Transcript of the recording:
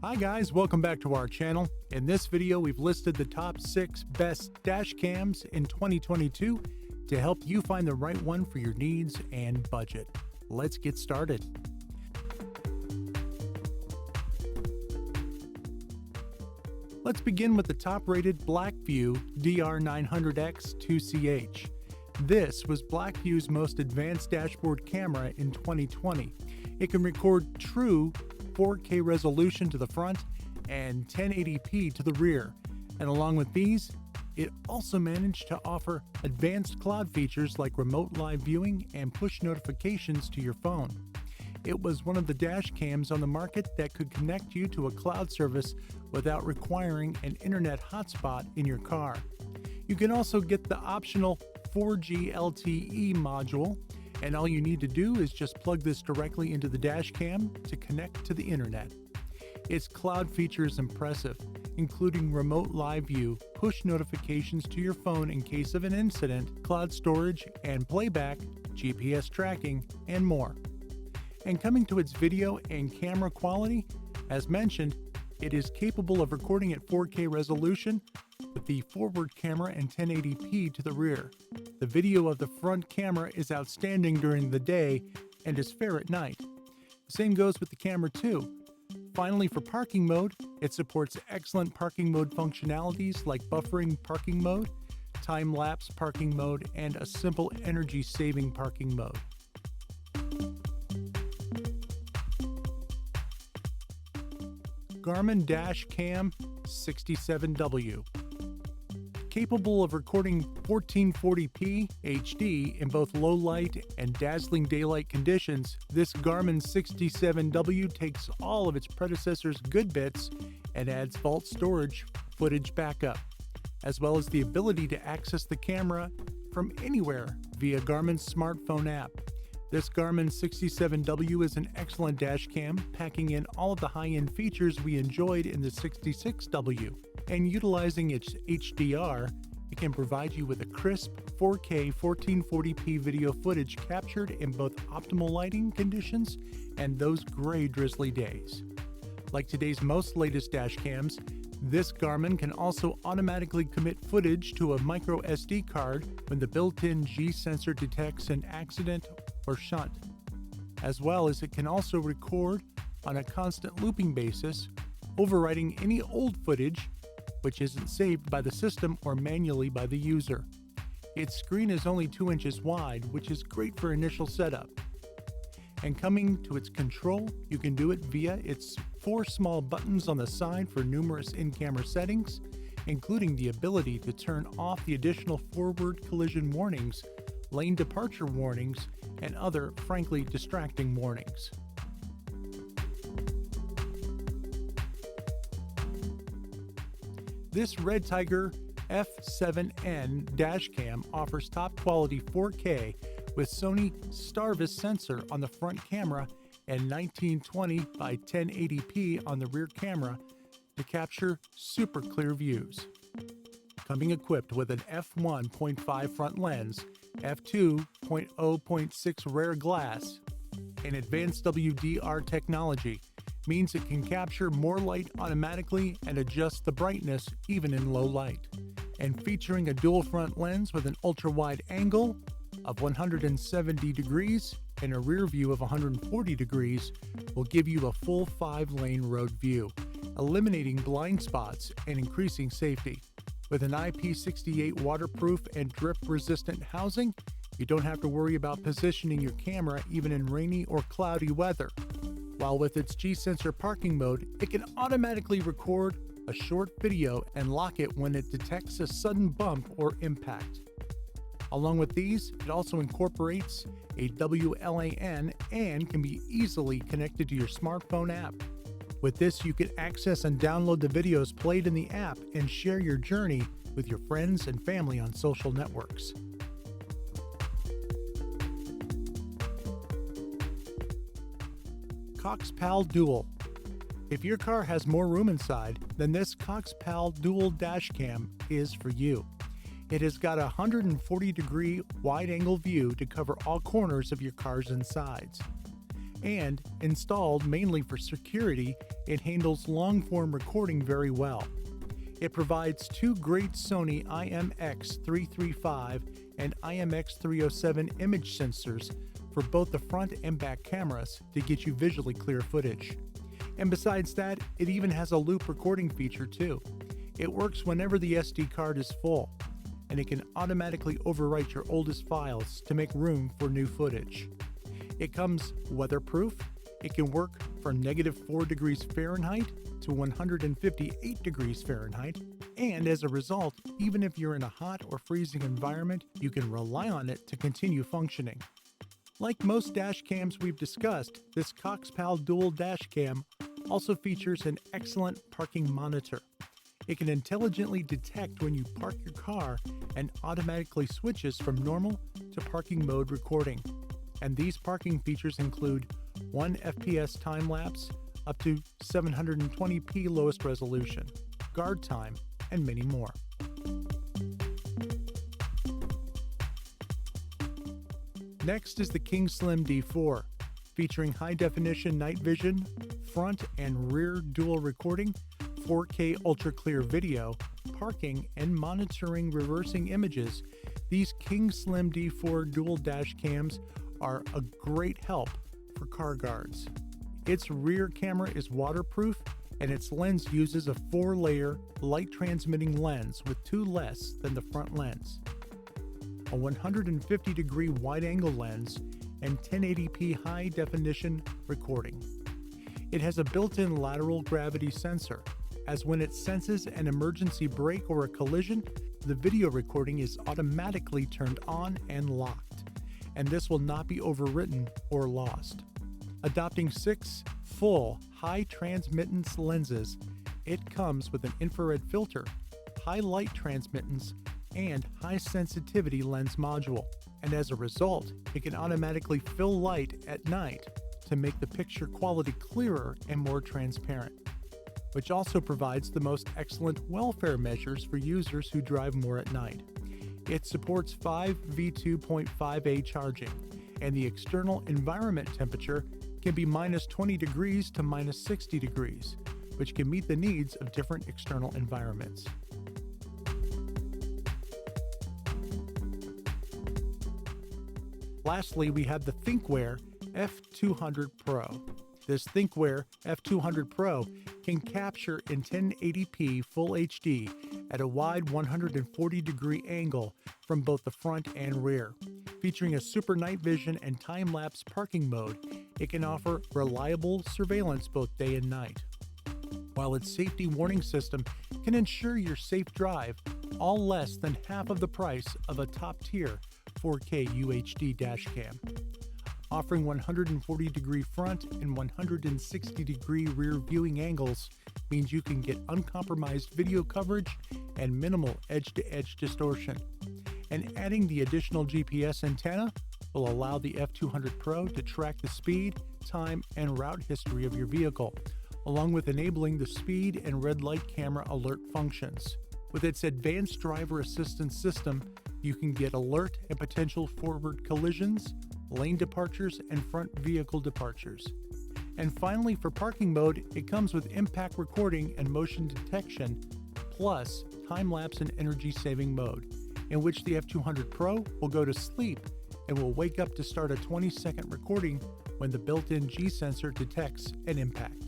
Hi guys, welcome back to our channel. In this video, we've listed the top 6 best dash cams in 2022 to help you find the right one for your needs and budget. Let's get started. Let's begin with the top-rated BlackVue DR900X-2CH. This was BlackVue's most advanced dashboard camera in 2020. It can record true 4K resolution to the front and 1080p to the rear. And along with these, it also managed to offer advanced cloud features like remote live viewing and push notifications to your phone. It was one of the dash cams on the market that could connect you to a cloud service without requiring an internet hotspot in your car. You can also get the optional 4G LTE module, and all you need to do is just plug this directly into the dash cam to connect to the internet. Its cloud feature is impressive, including remote live view, push notifications to your phone in case of an incident, cloud storage and playback, GPS tracking, and more. And coming to its video and camera quality, as mentioned, it is capable of recording at 4K resolution with the forward camera and 1080p to the rear. The video of the front camera is outstanding during the day and is fair at night. The same goes with the camera too. Finally, for parking mode, it supports excellent parking mode functionalities like buffering parking mode, time-lapse parking mode, and a simple energy-saving parking mode. Garmin Dash Cam 67W. Capable of recording 1440p HD in both low light and dazzling daylight conditions, this Garmin 67W takes all of its predecessor's good bits and adds vault storage footage backup, as well as the ability to access the camera from anywhere via Garmin's smartphone app. This Garmin 67W is an excellent dash cam, packing in all of the high-end features we enjoyed in the 66W. And utilizing its HDR, it can provide you with a crisp 4K 1440p video footage captured in both optimal lighting conditions and those gray drizzly days. Like today's most latest dash cams, this Garmin can also automatically commit footage to a microSD card when the built-in G sensor detects an accident or shunt, as well as it can also record on a constant looping basis, overwriting any old footage which isn't saved by the system or manually by the user. Its screen is only 2 inches wide, which is great for initial setup. And coming to its control, you can do it via its 4 small buttons on the side for numerous in-camera settings, including the ability to turn off the additional forward collision warnings, lane departure warnings, and other, frankly, distracting warnings. This REDTIGER F7N dash cam offers top quality 4K with Sony Starvis sensor on the front camera and 1920 by 1080p on the rear camera to capture super clear views. Coming equipped with an f1.5 front lens, f2.0.6 rear glass, and advanced WDR technology, means it can capture more light automatically and adjust the brightness even in low light. And featuring a dual front lens with an ultra-wide angle of 170 degrees and a rear view of 140 degrees will give you a full 5-lane road view, eliminating blind spots and increasing safety. With an IP68 waterproof and drip-resistant housing, you don't have to worry about positioning your camera even in rainy or cloudy weather. While with its G-sensor parking mode, it can automatically record a short video and lock it when it detects a sudden bump or impact. Along with these, it also incorporates a WLAN and can be easily connected to your smartphone app. With this, you can access and download the videos played in the app and share your journey with your friends and family on social networks. Coxpal Dual. If your car has more room inside, then this Coxpal Dual dash cam is for you. It has got a 140-degree wide-angle view to cover all corners of your car's insides. And installed mainly for security, it handles long-form recording very well. It provides two great Sony IMX335 and IMX307 image sensors for both the front and back cameras to get you visually clear footage. And besides that, it even has a loop recording feature too. It works whenever the SD card is full, and it can automatically overwrite your oldest files to make room for new footage. It comes weatherproof. It can work from -4 degrees Fahrenheit to 158 degrees Fahrenheit, and as a result, even if you're in a hot or freezing environment, you can rely on it to continue functioning. Like most dash cams we've discussed, this Coxpal Dual dash cam also features an excellent parking monitor. It can intelligently detect when you park your car and automatically switches from normal to parking mode recording. And these parking features include 1 FPS time lapse, up to 720p lowest resolution, guard time, and many more. Next is the Kingslim D4, featuring high-definition night vision, front and rear dual recording, 4K ultra-clear video, parking, and monitoring reversing images. These Kingslim D4 dual dash cams are a great help for car guards. Its rear camera is waterproof, and its lens uses a 4-layer light-transmitting lens with 2 less than the front lens, a 150-degree wide-angle lens, and 1080p high-definition recording. It has a built-in lateral gravity sensor, as when it senses an emergency brake or a collision, the video recording is automatically turned on and locked, and this will not be overwritten or lost. Adopting 6 full high transmittance lenses, it comes with an infrared filter, high light transmittance, and high sensitivity lens module. And as a result, it can automatically fill light at night to make the picture quality clearer and more transparent, which also provides the most excellent welfare measures for users who drive more at night. It supports 5V2.5A charging, and the external environment temperature can be -20 degrees to -60 degrees, which can meet the needs of different external environments. Lastly, we have the Thinkware F200 PRO. This Thinkware F200 PRO can capture in 1080p Full HD at a wide 140-degree angle from both the front and rear. Featuring a super night vision and time-lapse parking mode, it can offer reliable surveillance both day and night, while its safety warning system can ensure your safe drive, all less than half of the price of a top-tier 4K UHD dash cam. Offering 140-degree front and 160-degree rear viewing angles means you can get uncompromised video coverage and minimal edge-to-edge distortion. And adding the additional GPS antenna will allow the F200 PRO to track the speed, time, and route history of your vehicle, along with enabling the speed and red light camera alert functions. With its advanced driver assistance system, you can get alert and potential forward collisions, lane departures, and front vehicle departures. And finally, for parking mode, it comes with impact recording and motion detection, plus time-lapse and energy-saving mode, in which the F200 PRO will go to sleep and will wake up to start a 20-second recording when the built-in G sensor detects an impact.